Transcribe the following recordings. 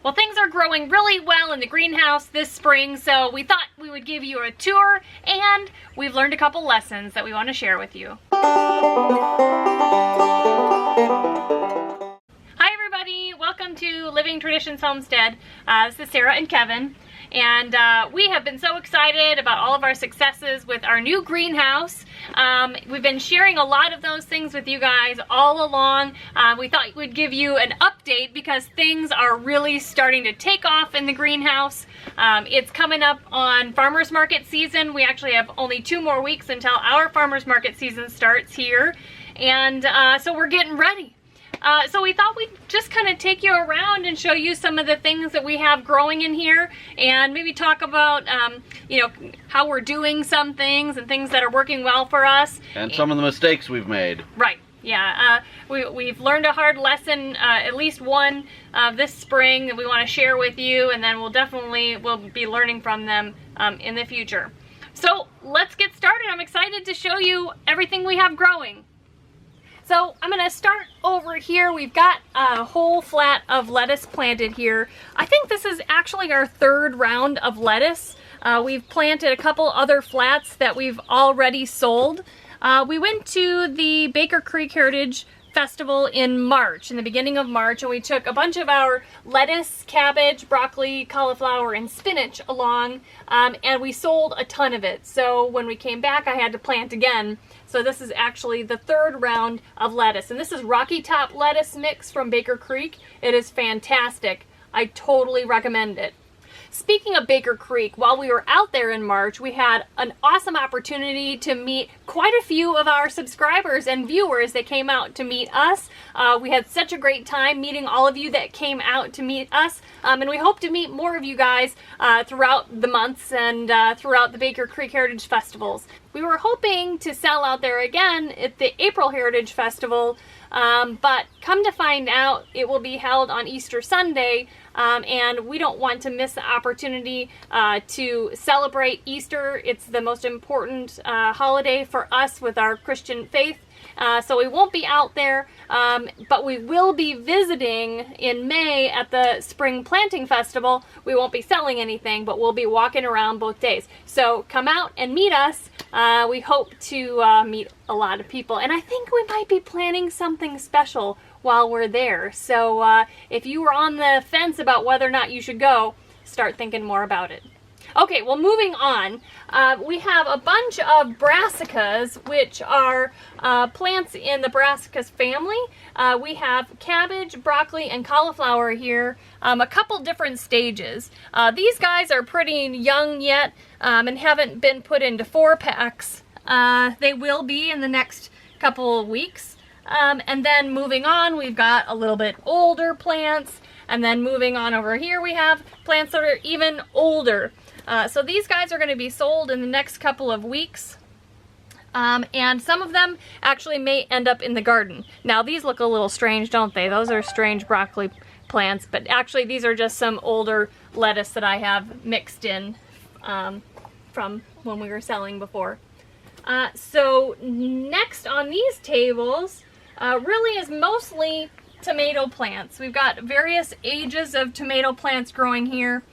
Well, things are growing really well in the greenhouse this spring, so we thought we would give you a tour, and we've learned a couple lessons that we want to share with you. Hi everybody, welcome to Living Traditions Homestead. This is Sarah and Kevin, and we have been so excited about all of our successes with our new greenhouse. We've been sharing a lot of those things with you guys all along. We thought we'd give you an update because things are really starting to take off in the greenhouse. It's coming up on farmers market season. We actually have only 2 more weeks until our farmers market season starts here, and so we're getting ready. So we thought we'd just kind of take you around and show you some of the things that we have growing in here, and maybe talk about, you know, how we're doing some things and things that are working well for us. And some of the mistakes we've made. Right, yeah. We've learned a hard lesson, at least one this spring, that we want to share with you, and then we'll be learning from them in the future. So let's get started. I'm excited to show you everything we have growing. So I'm going to start over here. We've got a whole flat of lettuce planted here. I think this is actually our 3rd round of lettuce. We've planted a couple other flats that we've already sold. We went to the Baker Creek Heritage Festival in March, in the beginning of March, and we took a bunch of our lettuce, cabbage, broccoli, cauliflower, and spinach along, and we sold a ton of it. So when we came back, I had to plant again. So this is actually the 3rd round of lettuce, and this is Rocky Top lettuce mix from Baker Creek. It is fantastic. I totally recommend it. Speaking of Baker Creek, while we were out there in March, we had an awesome opportunity to meet quite a few of our subscribers and viewers that came out to meet us. We had such a great time meeting all of you that came out to meet us, and we hope to meet more of you guys throughout the months and throughout the Baker Creek Heritage Festivals. We were hoping to sell out there again at the April Heritage Festival, but come to find out, it will be held on Easter Sunday, and we don't want to miss the opportunity to celebrate Easter. It's the most important holiday for us with our Christian faith. So we won't be out there, but we will be visiting in May at the Spring Planting Festival. We won't be selling anything, but we'll be walking around both days. So come out and meet us. We hope to meet a lot of people, and I think we might be planning something special while we're there. So if you were on the fence about whether or not you should go, start thinking more about it. Okay, well, moving on, we have a bunch of Brassicas, which are plants in the Brassicas family. We have cabbage, broccoli, and cauliflower here, a couple different stages. These guys are pretty young yet and haven't been put into 4-packs. They will be in the next couple of weeks. And then moving on, we've got a little bit older plants, and then moving on over here, we have plants that are even older. So these guys are going to be sold in the next couple of weeks, and some of them actually may end up in the garden. Now these look a little strange, don't they? Those are strange broccoli plants, but actually these are just some older lettuce that I have mixed in from when we were selling before. So next on these tables really is mostly tomato plants. We've got various ages of tomato plants growing here.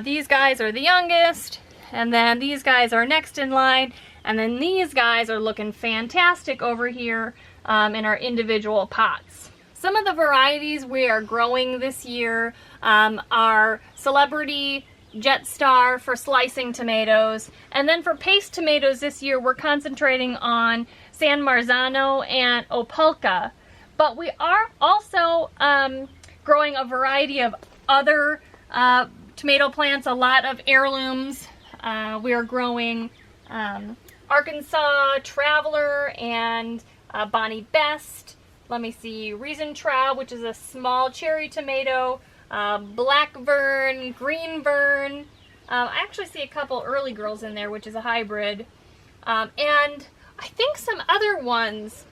These guys are the youngest, and then these guys are next in line, and then these guys are looking fantastic over here in our individual pots. Some of the varieties we are growing this year are Celebrity, Jet Star for slicing tomatoes, and then for paste tomatoes this year we're concentrating on San Marzano and Opalka. But we are also growing a variety of other tomato plants, a lot of heirlooms. We are growing Arkansas Traveler and Bonnie Best. Let me see, Reason Traub, which is a small cherry tomato, Black Vern, Green Vern. I actually see a couple early girls in there, which is a hybrid. And I think some other ones.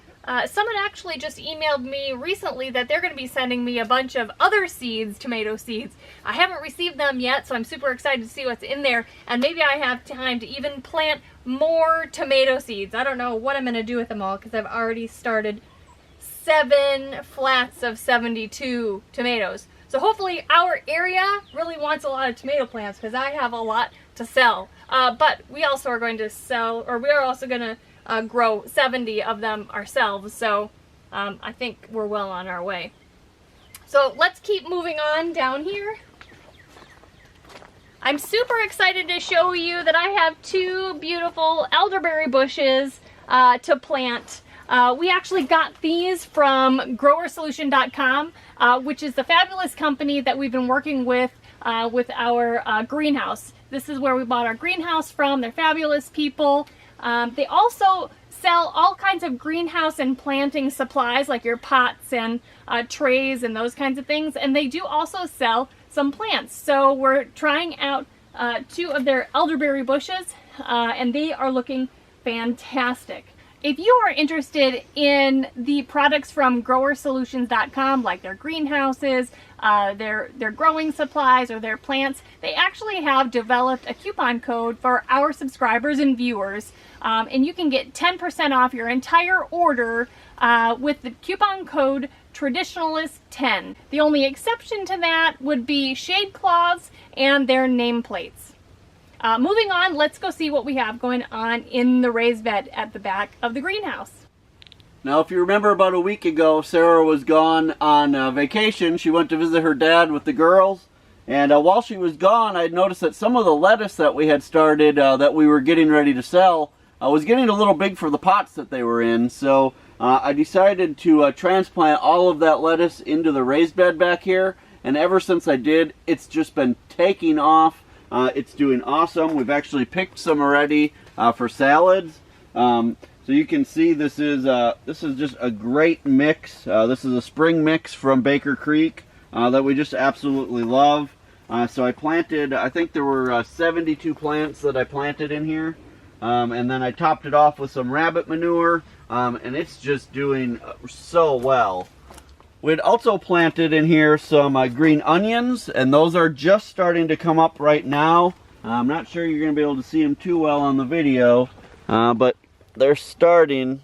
Someone actually just emailed me recently that they're going to be sending me a bunch of other seeds, tomato seeds. I haven't received them yet, so I'm super excited to see what's in there, and maybe I have time to even plant more tomato seeds. I don't know what I'm going to do with them all because I've already started 7 flats of 72 tomatoes. So hopefully our area really wants a lot of tomato plants because I have a lot to sell. But we also are going to sell, or we are also going to grow 70 of them ourselves. So I think we're well on our way. So let's keep moving on down here. I'm super excited to show you that I have 2 beautiful elderberry bushes to plant. We actually got these from growersolution.com, which is the fabulous company that we've been working with our greenhouse. This is where we bought our greenhouse from. They're fabulous people. They also sell all kinds of greenhouse and planting supplies like your pots and trays and those kinds of things. And they do also sell some plants. So we're trying out 2 of their elderberry bushes and they are looking fantastic. If you are interested in the products from growersolutions.com, like their greenhouses, their growing supplies, or their plants, they actually have developed a coupon code for our subscribers and viewers. And you can get 10% off your entire order with the coupon code Traditionalist10. The only exception to that would be shade cloths and their nameplates. Moving on, let's go see what we have going on in the raised bed at the back of the greenhouse. Now, if you remember about a week ago, Sarah was gone on vacation. She went to visit her dad with the girls. And while she was gone, I noticed that some of the lettuce that we had started, that we were getting ready to sell, was getting a little big for the pots that they were in. So I decided to transplant all of that lettuce into the raised bed back here. And ever since I did, it's just been taking off. It's doing awesome. We've actually picked some already for salads. So you can see this is just a great mix. This is a spring mix from Baker Creek that we just absolutely love. So I planted, I think there were 72 plants that I planted in here. And then I topped it off with some rabbit manure. And it's just doing so well. We'd also planted in here some green onions, and those are just starting to come up right now. I'm not sure you're going to be able to see them too well on the video, but they're starting,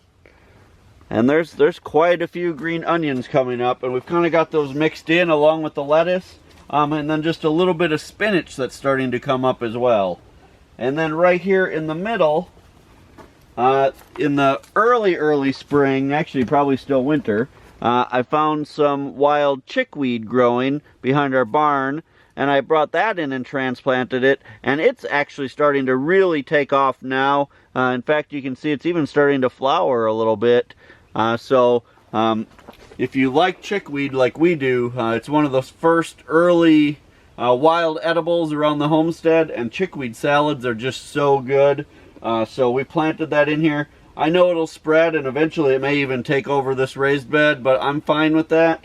and there's quite a few green onions coming up, and we've kind of got those mixed in along with the lettuce, and then just a little bit of spinach that's starting to come up as well. And then right here in the middle, in the early spring, actually probably still winter, I found some wild chickweed growing behind our barn, and I brought that in and transplanted it, and it's actually starting to really take off now. In fact, you can see it's even starting to flower a little bit. So if you like chickweed like we do, it's one of those first early wild edibles around the homestead, and chickweed salads are just so good. So we planted that in here. I know it'll spread, and eventually it may even take over this raised bed, but I'm fine with that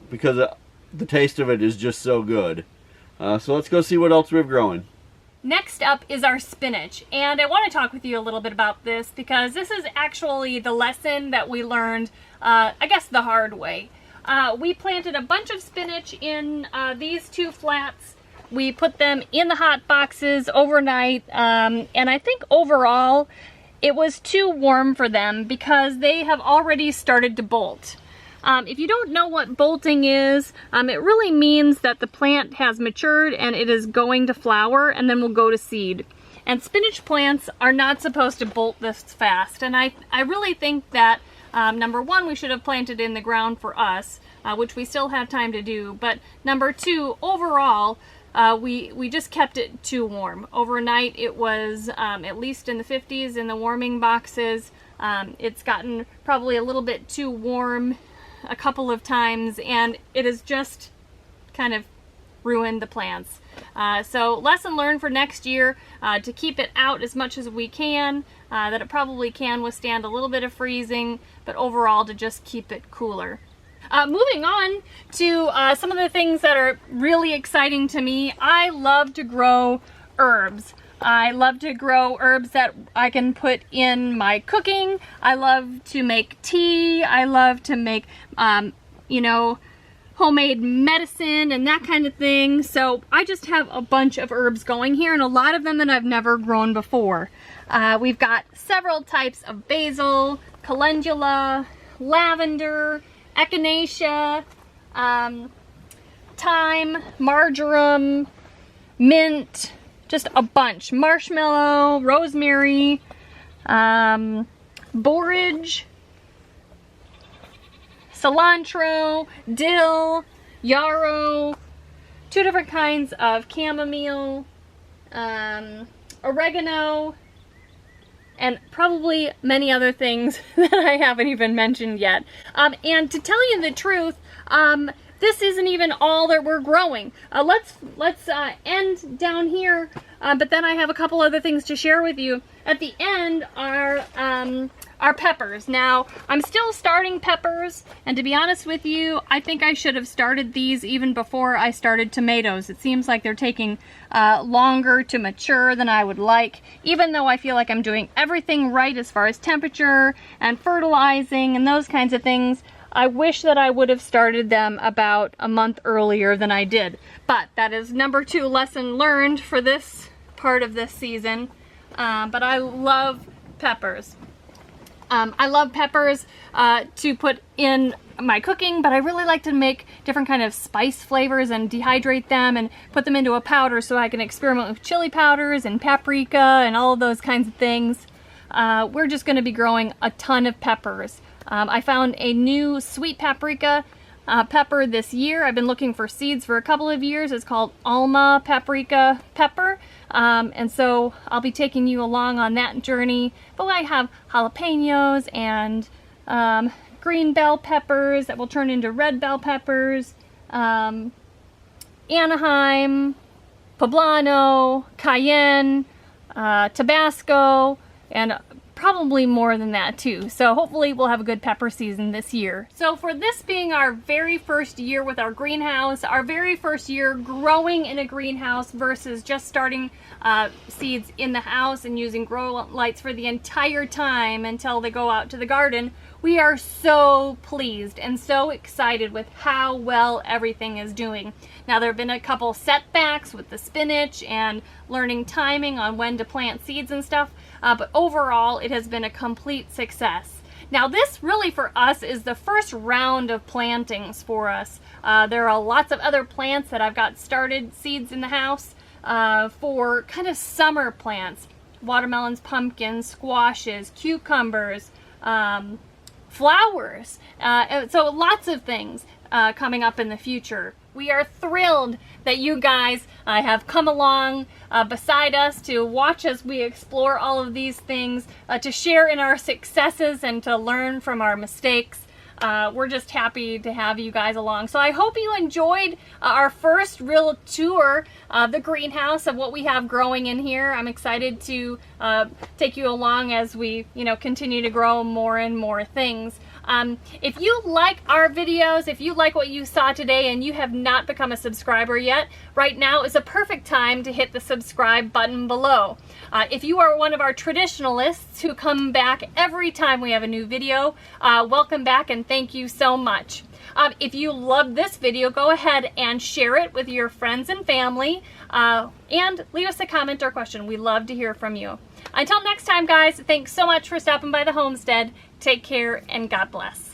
because the taste of it is just so good. So let's go see what else we've growing. Next up is our spinach, and I want to talk with you a little bit about this because this is actually the lesson that we learned, I guess, the hard way. We planted a bunch of spinach in these 2 flats. We put them in the hot boxes overnight, and I think overall it was too warm for them because they have already started to bolt. If you don't know what bolting is, it really means that the plant has matured and it is going to flower and then will go to seed. And spinach plants are not supposed to bolt this fast. And I really think that, number 1, we should have planted in the ground for us, which we still have time to do. But number 2, overall, we just kept it too warm. Overnight it was at least in the 50s in the warming boxes. It's gotten probably a little bit too warm a couple of times, and it has just kind of ruined the plants. So lesson learned for next year, to keep it out as much as we can, that it probably can withstand a little bit of freezing, but overall to just keep it cooler. Moving on to some of the things that are really exciting to me. I love to grow herbs. I love to grow herbs that I can put in my cooking. I love to make tea. I love to make, homemade medicine and that kind of thing. So I just have a bunch of herbs going here, and a lot of them that I've never grown before. We've got several types of basil, calendula, lavender, echinacea, thyme, marjoram, mint, just a bunch. Marshmallow, rosemary, borage, cilantro, dill, yarrow, 2 different kinds of chamomile, oregano, and probably many other things that I haven't even mentioned yet. And to tell you the truth, this isn't even all that we're growing. Let's end down here, but then I have a couple other things to share with you. At the end are peppers. Now, I'm still starting peppers, and to be honest with you, I think I should have started these even before I started tomatoes. It seems like they're taking longer to mature than I would like, even though I feel like I'm doing everything right as far as temperature and fertilizing and those kinds of things. I wish that I would have started them about a month earlier than I did. But that is number 2 lesson learned for this part of this season. But I love peppers. I love peppers to put in my cooking, but I really like to make different kind of spice flavors and dehydrate them and put them into a powder so I can experiment with chili powders and paprika and all of those kinds of things. We're just going to be growing a ton of peppers. I found a new sweet paprika pepper this year. I've been looking for seeds for a couple of years. It's called Alma paprika pepper. And so I'll be taking you along on that journey. But I have jalapenos and green bell peppers that will turn into red bell peppers, Anaheim, poblano, cayenne, Tabasco, and probably more than that too. So hopefully we'll have a good pepper season this year. So for this being our very first year with our greenhouse, our very first year growing in a greenhouse versus just starting seeds in the house and using grow lights for the entire time until they go out to the garden, we are so pleased and so excited with how well everything is doing. Now, there have been a couple setbacks with the spinach and learning timing on when to plant seeds and stuff, but overall it has been a complete success. Now, this really for us is the first round of plantings for us. There are lots of other plants that I've got started seeds in the house for kind of summer plants. Watermelons, pumpkins, squashes, cucumbers, flowers, so lots of things coming up in the future. We are thrilled that you guys have come along beside us to watch as we explore all of these things, to share in our successes and to learn from our mistakes. We're just happy to have you guys along. So I hope you enjoyed our first real tour of the greenhouse, of what we have growing in here. I'm excited to take you along as we, continue to grow more and more things. If you like our videos, if you like what you saw today and you have not become a subscriber yet, right now is a perfect time to hit the subscribe button below. If you are one of our traditionalists who come back every time we have a new video, welcome back and thank you so much. If you love this video, go ahead and share it with your friends and family, and leave us a comment or question. We love to hear from you. Until next time, guys, thanks so much for stopping by the homestead. Take care and God bless.